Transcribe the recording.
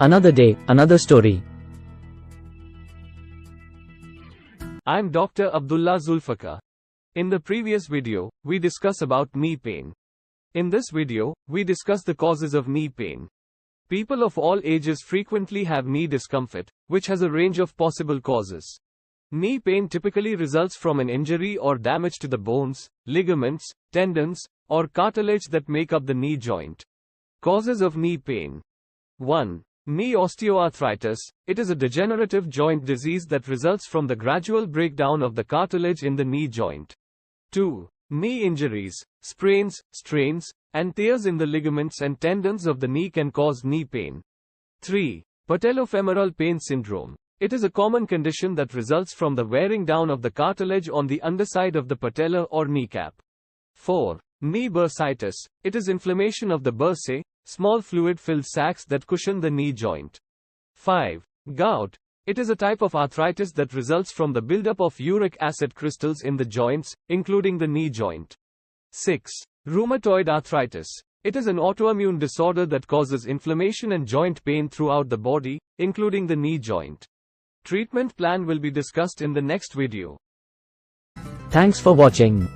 Another day, another story. I'm Dr. Abdullah Zulfikar. In the previous video, we discussed about knee pain. In this video, we discuss the causes of knee pain. People of all ages frequently have knee discomfort, which has a range of possible causes. Knee pain typically results from an injury or damage to the bones, ligaments, tendons, or cartilage that make up the knee joint. Causes of knee pain. 1. Knee osteoarthritis. It is a degenerative joint disease that results from the gradual breakdown of the cartilage in the knee joint. 2. Knee injuries. Sprains, strains, and tears in the ligaments and tendons of the knee can cause knee pain. 3. Patellofemoral pain syndrome. It is a common condition that results from the wearing down of the cartilage on the underside of the patella or kneecap. 4. Knee bursitis. It is inflammation of the bursae, small fluid-filled sacs that cushion the knee joint. 5. Gout. It is a type of arthritis that results from the buildup of uric acid crystals in the joints, including the knee joint. 6. Rheumatoid arthritis. It is an autoimmune disorder that causes inflammation and joint pain throughout the body, including the knee joint. Treatment plan will be discussed in the next video. Thanks for watching.